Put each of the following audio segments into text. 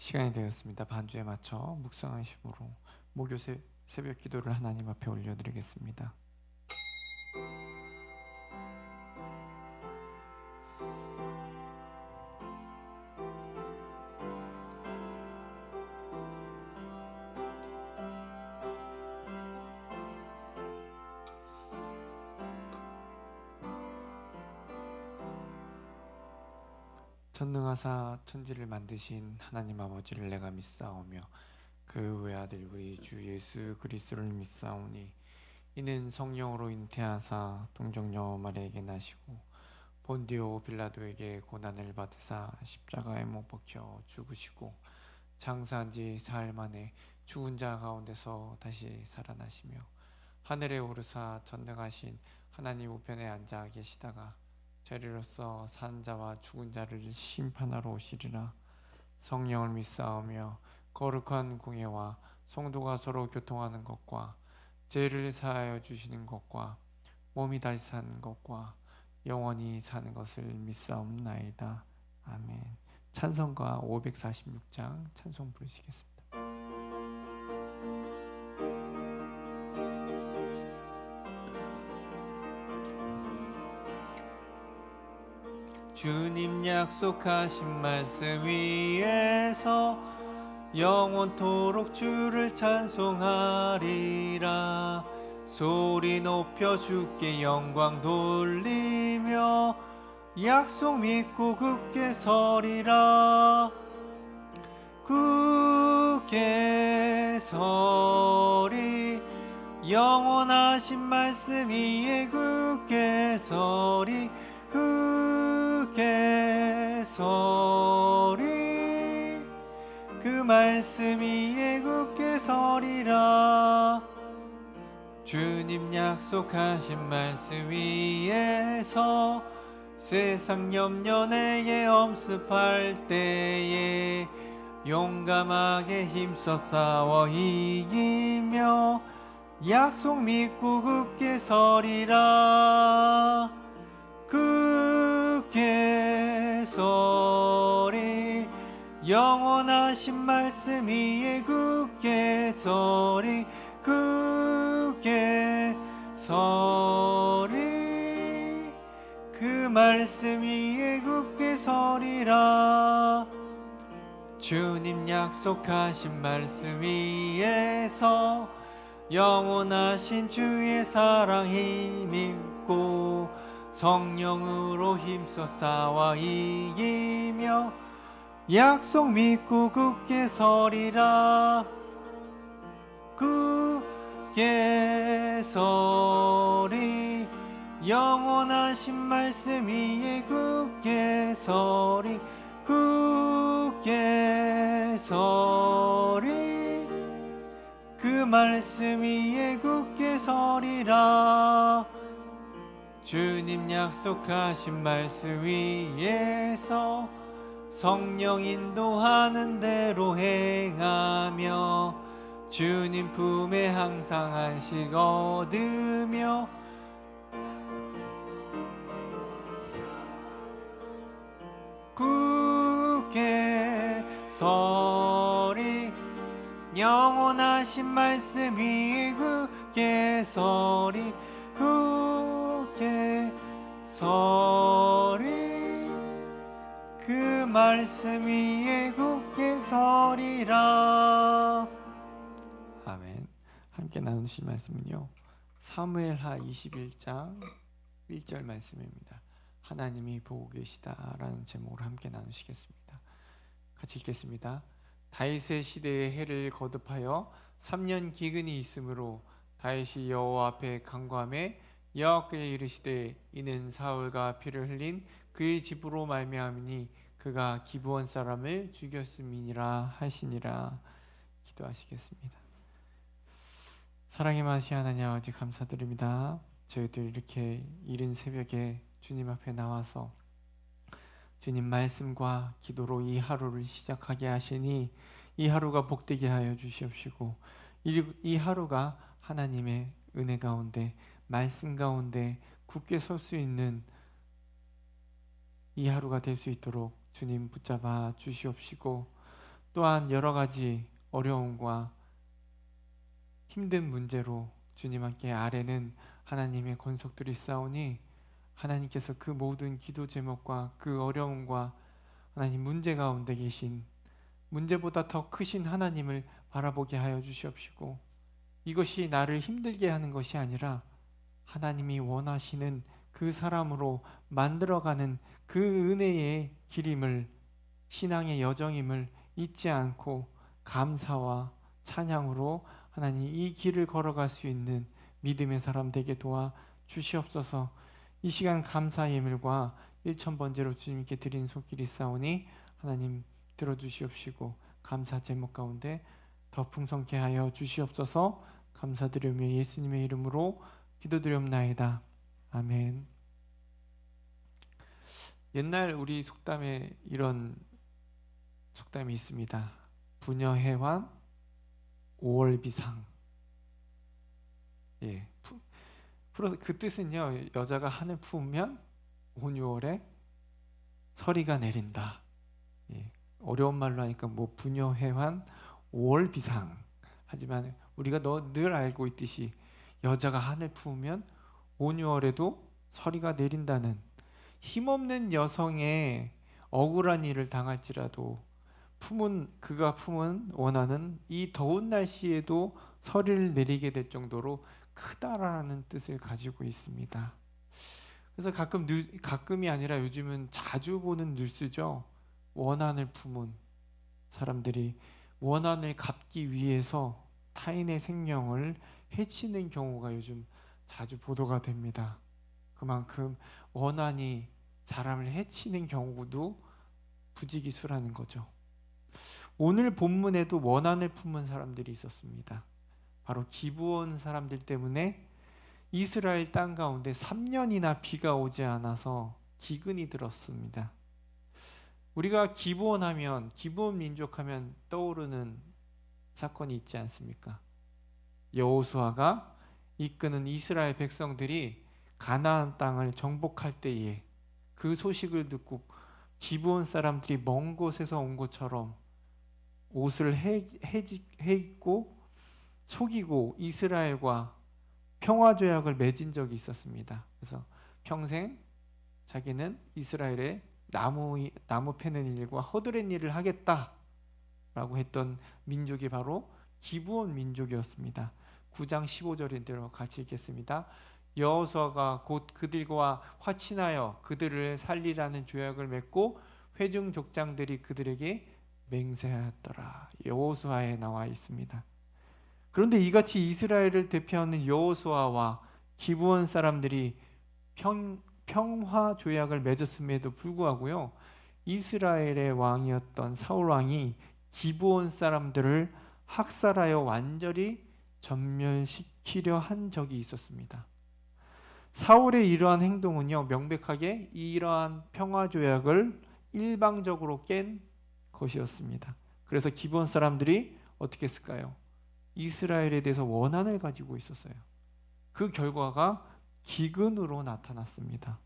시간이 되었습니다. 반주에 맞춰 묵상하심으로 목요 새벽 기도를 하나님 앞에 올려드리겠습니다. 전능하사 천지를 만드신 하나님 아버지를 내가 믿사오며 그 외아들 우리 주 예수 그리스도를 믿사오니 이는 성령으로 잉태하사 동정녀 마리아에게 나시고 본디오 빌라도에게 고난을 받으사 십자가에 못 박혀 죽으시고 장사한 지 사흘 만에 죽은 자 가운데서 다시 살아나시며 하늘에 오르사 전능하신 하나님 우편에 앉아 계시다가 저리로서 산 자와 죽은 자를 심판하러 오시리라. 성령을 믿사오며 거룩한 공예와 성도가 서로 교통하는 것과 죄를 사하여 주시는 것과 몸이 다시 사는 것과 영원히 사는 것을 믿사옵나이다. 아멘. 찬송가 546장 찬송 부르시겠습니다. 주님 약속하신 말씀 위에서 영원토록 주를 찬송하리라. 소리 높여 주께 영광 돌리며 약속 믿고 굳게 서리라. 굳게 서리 영원하신 말씀 위에 굳게 서리 굳게 서리 그 말씀 위에 굳게 서리라. 주님 약속하신 말씀 위에서 세상 염려 내게 엄습할 때에 용감하게 힘써 싸워 이기며 약속 믿고 굳게 서리라. 굳게 서리 영원하신 말씀 위에 굳게 서리 굳게 서리 그 말씀 위에 굳게 서리라. 주님 약속하신 말씀 위에서 영원하신 주의 사랑 힘입고 성령으로 힘써 싸워 이기며 약속 믿고 굳게 서리라. 굳게 서리 영원하신 말씀 위에 굳게 서리 굳게 서리 그 말씀 위에 굳게 서리라. 주님 약속하신 말씀 위에서 성령 인도하는 대로 행하며 주님 품에 항상 안식 얻으며 굳게 서리 영원하신 말씀 위에 굳게 서리 굳게 서리 그 말씀 위에 굳게 서리라. 아멘. 함께 나누실 말씀은요 사무엘하 21장 1절 말씀입니다. 하나님이 보고 계시다라는 제목으로 함께 나누시겠습니다. 같이 읽겠습니다. 다윗의 시대에 해를 거듭하여 3년 기근이 있으므로 다윗이 여호와 앞에 간구하매 여호와께 이르시되 이는 사울과 피를 흘린 그의 집으로 말미암으니 그가 기브온 사람을 죽였음이니라 하시니라. 기도하시겠습니다. 사랑의 마시 하나님 아버지 감사드립니다. 저희들 이렇게 이른 새벽에 주님 앞에 나와서 주님 말씀과 기도로 이 하루를 시작하게 하시니 이 하루가 복되게 하여 주시옵시고 이 하루가 하나님의 은혜 가운데 말씀 가운데 굳게 설 수 있는 이 하루가 될 수 있도록 주님 붙잡아 주시옵시고 또한 여러 가지 어려움과 힘든 문제로 주님 함께 아래는 하나님의 권속들이 싸우니 하나님께서 그 모든 기도 제목과 그 어려움과 하나님 문제 가운데 계신 문제보다 더 크신 하나님을 바라보게 하여 주시옵시고, 이것이 나를 힘들게 하는 것이 아니라 하나님이 원하시는 그 사람으로 만들어가는 그 은혜의 길임을, 신앙의 여정임을 잊지 않고 감사와 찬양으로 하나님 이 길을 걸어갈 수 있는 믿음의 사람 되게 도와 주시옵소서. 이 시간 감사의 예물과 1,000번제로 주님께 드린 손길이 싸우니 하나님 들어주시옵시고 감사 제목 가운데 더 풍성케 하여 주시옵소서. 감사드리며 예수님의 이름으로 기도드리옵나이다. 아멘. 옛날 우리 속담에 이런 속담이 있습니다. 부녀해환 5월 비상. 예, 풀어서 그 뜻은요, 여자가 한을 품으면 5, 6월에 서리가 내린다. 예, 어려운 말로 하니까 뭐 부녀해환 5월 비상. 하지만 우리가 늘 알고 있듯이 여자가 한을 품으면 5, 6월에도 서리가 내린다는, 힘없는 여성의 억울한 일을 당할지라도 그가 품은 원하는 이 더운 날씨에도 서리를 내리게 될 정도로 크다라는 뜻을 가지고 있습니다. 그래서 가끔이 아니라 요즘은 자주 보는 뉴스죠. 원한을 품은 사람들이 원한을 갚기 위해서 타인의 생명을 해치는 경우가 요즘 자주 보도가 됩니다. 그만큼 원한이 사람을 해치는 경우도 부지기수라는 거죠. 오늘 본문에도 원한을 품은 사람들이 있었습니다. 바로 기브온 사람들 때문에 이스라엘 땅 가운데 3년이나 비가 오지 않아서 기근이 들었습니다. 우리가 기브온 민족 하면 떠오르는 사건이 있지 않습니까? 여호수아가 이끄는 이스라엘 백성들이 가나안 땅을 정복할 때에 그 소식을 듣고 기브온 사람들이 먼 곳에서 온 것처럼 옷을 해입고 속이고 이스라엘과 평화조약을 맺은 적이 있었습니다. 그래서 평생 자기는 이스라엘의 나무 패는 일과 허드렛 일을 하겠다라고 했던 민족이 바로 기브온 민족이었습니다. 9장 15절인데요. 같이 읽겠습니다. 여호수아가 곧 그들과 화친하여 그들을 살리라는 조약을 맺고 회중 족장들이 그들에게 맹세하였더라. 여호수아에 나와 있습니다. 그런데 이같이 이스라엘을 대표하는 여호수아와 기브온 사람들이 평화 조약을 맺었음에도 불구하고요, 이스라엘의 왕이었던 사울 왕이 기브온 사람들을 학살하여 완전히 전멸시키려 한 적이 있었습니다. 사울의 이러한 행동은요, 명백하게 이러한 평화 조약을 일방적으로 깬 것이었습니다. 그래서 기브온 사람들이 어떻게 했을까요? 이스라엘에 대해서 원한을 가지고 있었어요. 그 결과가 기근으로 나타났습니다.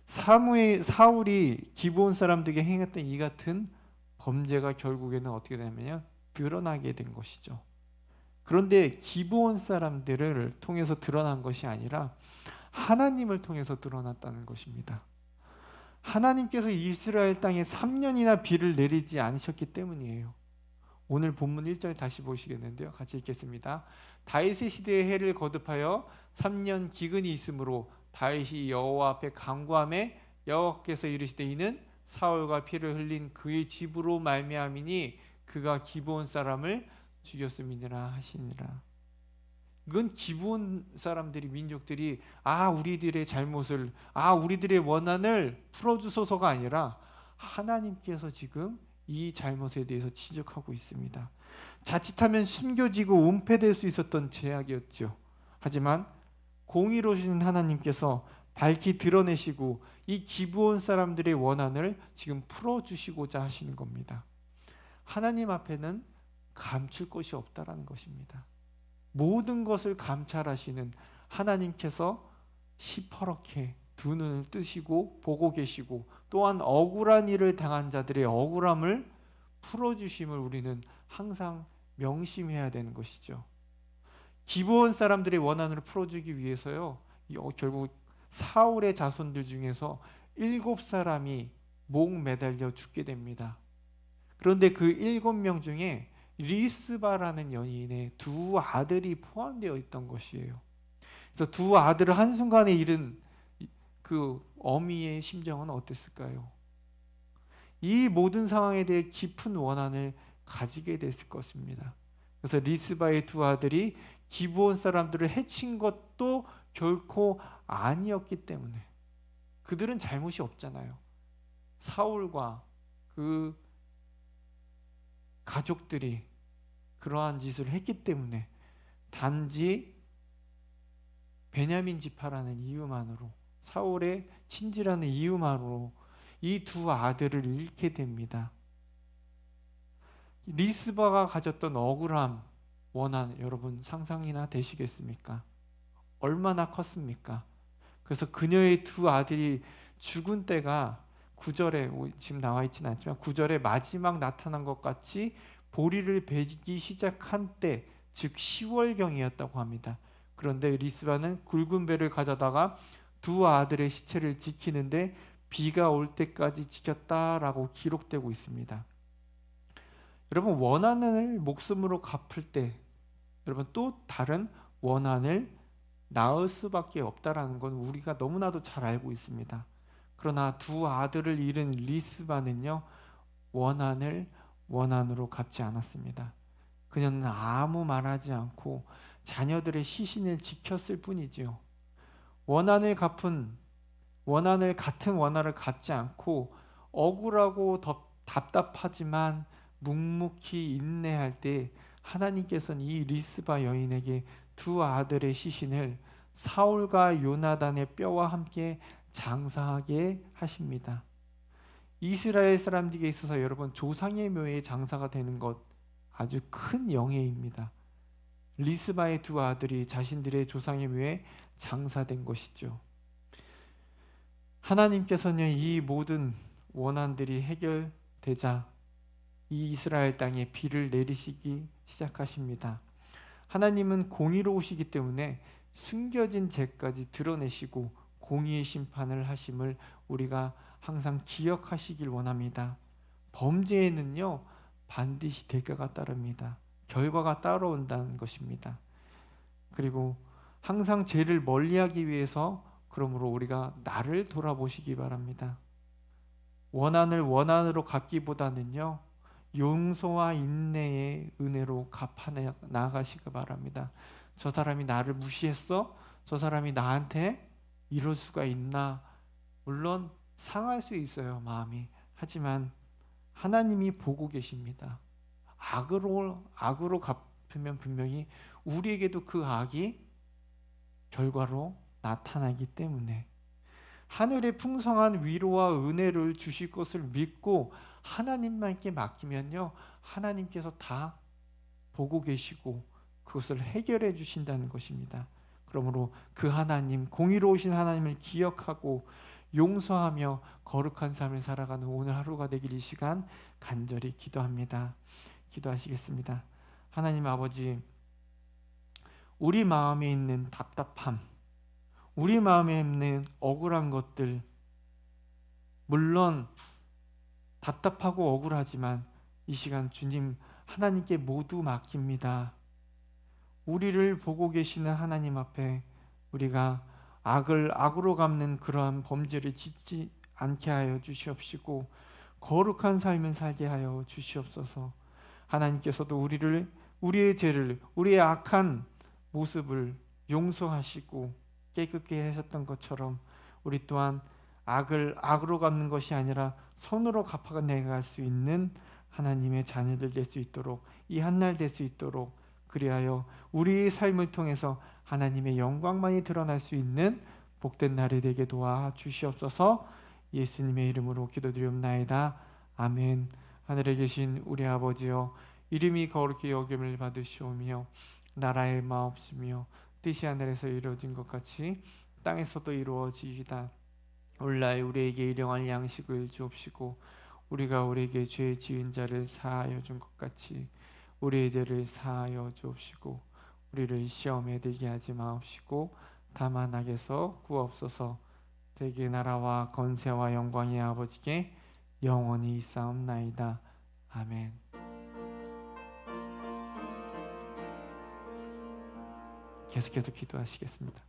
사울이 기브온 사람들에게 행했던 이 같은 범죄가 결국에는 어떻게 되냐면요, 드러나게 된 것이죠. 그런데 기브온 사람들을 통해서 드러난 것이 아니라 하나님을 통해서 드러났다는 것입니다. 하나님께서 이스라엘 땅에 3년이나 비를 내리지 않으셨기 때문이에요. 오늘 본문 1절 다시 보시겠는데요. 같이 읽겠습니다. 다윗의 시대에 해를 거듭하여 3년 기근이 있으므로 다윗이 여호와 앞에 간구하매 여호와께서 이르시되 이는 사울과 피를 흘린 그의 집으로 말미암이니 그가 기브온 사람을 죽였음이니라 하시니라. 이건 기브온 사람들이, 민족들이 우리들의 잘못을, 우리들의 원한을 풀어주소서가 아니라 하나님께서 지금 이 잘못에 대해서 지적하고 있습니다. 자칫하면 숨겨지고 은폐될 수 있었던 죄악이었죠. 하지만 공의로우신 하나님께서 밝히 드러내시고 이 기브온 사람들의 원한을 지금 풀어주시고자 하시는 겁니다. 하나님 앞에는 감출 것이 없다라는 것입니다. 모든 것을 감찰하시는 하나님께서 시퍼렇게 두 눈을 뜨시고 보고 계시고, 또한 억울한 일을 당한 자들의 억울함을 풀어주심을 우리는 항상 명심해야 되는 것이죠. 기브온 사람들의 원한을 풀어주기 위해서요, 결국 사울의 자손들 중에서 7사람이 목 매달려 죽게 됩니다. 그런데 그 7명 중에 리스바라는 여인의 2아들이 포함되어 있던 것이에요. 그래서 2아들을 한순간에 잃은 그 어미의 심정은 어땠을까요? 이 모든 상황에 대해 깊은 원한을 가지게 됐을 것입니다. 그래서 리스바의 2아들이 기브온 사람들을 해친 것도 결코 아니었기 때문에, 그들은 잘못이 없잖아요. 사울과 그 가족들이 그러한 짓을 했기 때문에 단지 베냐민 지파라는 이유만으로, 사울의 친지라는 이유만으로 이 2아들을 잃게 됩니다. 리스바가 가졌던 억울함, 원한, 여러분 상상이나 되시겠습니까? 얼마나 컸습니까? 그래서 그녀의 2아들이 죽은 때가 9절에, 지금 나와 있지는 않지만 9절에 마지막 나타난 것 같이 보리를 베기 시작한 때, 즉 10월경이었다고 합니다. 그런데 리스바는 굵은 배를 가져다가 2아들의 시체를 지키는데 비가 올 때까지 지켰다라고 기록되고 있습니다. 여러분, 원한을 목숨으로 갚을 때 여러분 또 다른 원한을 낳을 수밖에 없다라는 건 우리가 너무나도 잘 알고 있습니다. 그러나 2아들을 잃은 리스바는요, 원한을 원한으로 갚지 않았습니다. 그녀는 아무 말하지 않고 자녀들의 시신을 지켰을 뿐이지요. 원한을 같은 원한을 갚지 않고 억울하고 답답하지만 묵묵히 인내할 때 하나님께서는 이 리스바 여인에게 2아들의 시신을 사울과 요나단의 뼈와 함께 장사하게 하십니다. 이스라엘 사람들에게 있어서 여러분, 조상의 묘에 장사가 되는 것 아주 큰 영예입니다. 리스바의 2아들이 자신들의 조상의 묘에 장사된 것이죠. 하나님께서는 이 모든 원한들이 해결되자 이 이스라엘 땅에 비를 내리시기 시작하십니다. 하나님은 공의로우시기 때문에 숨겨진 죄까지 드러내시고 공의의 심판을 하심을 우리가 항상 기억하시길 원합니다. 범죄에는요, 반드시 대가가 따릅니다. 결과가 따라온다는 것입니다. 그리고 항상 죄를 멀리하기 위해서, 그러므로 우리가 나를 돌아보시기 바랍니다. 원한을 원한으로 갚기보다는요, 용서와 인내의 은혜로 갚아 나가시기 바랍니다. 저 사람이 나를 무시했어? 저 사람이 나한테 이럴 수가 있나? 물론 상할 수 있어요, 마음이. 하지만 하나님이 보고 계십니다. 악으로 갚으면 분명히 우리에게도 그 악이 결과로 나타나기 때문에 하늘의 풍성한 위로와 은혜를 주실 것을 믿고 하나님께 맡기면요, 하나님께서 다 보고 계시고 그것을 해결해 주신다는 것입니다. 그러므로 그 하나님, 공의로우신 하나님을 기억하고 용서하며 거룩한 삶을 살아가는 오늘 하루가 되길 이 시간 간절히 기도합니다. 기도하시겠습니다. 하나님 아버지, 우리 마음에 있는 답답함, 우리 마음에 있는 억울한 것들, 물론 답답하고 억울하지만 이 시간 주님 하나님께 모두 맡깁니다. 우리를 보고 계시는 하나님 앞에 우리가 악을 악으로 갚는 그러한 범죄를 짓지 않게 하여 주시옵시고 거룩한 삶을 살게 하여 주시옵소서. 하나님께서도 우리의 죄를, 우리의 악한 모습을 용서하시고 깨끗게 하셨던 것처럼 우리 또한 악을 악으로 갚는 것이 아니라 선으로 갚아내갈 수 있는 하나님의 자녀들 될 수 있도록, 이 한날 될 수 있도록, 그리하여 우리의 삶을 통해서 하나님의 영광만이 드러날 수 있는 복된 날이 되게 도와 주시옵소서. 예수님의 이름으로 기도드리옵나이다. 아멘. 하늘에 계신 우리 아버지여, 이름이 거룩히 여김을 받으시오며 나라의 마옵시며 뜻이 하늘에서 이루어진 것 같이 땅에서도 이루어지이다. 오늘날 우리에게 일용할 양식을 주옵시고 우리가 우리에게 죄 지은 자를 사하여 준 것 같이 우리의 죄를 사하여 주옵시고 우리를 시험에 들게 하지 마옵시고 다만 악에서 구하옵소서. 대개 나라와 건세와 영광이 아버지께 영원히 있사옵나이다. 아멘. 계속해서 기도하시겠습니다.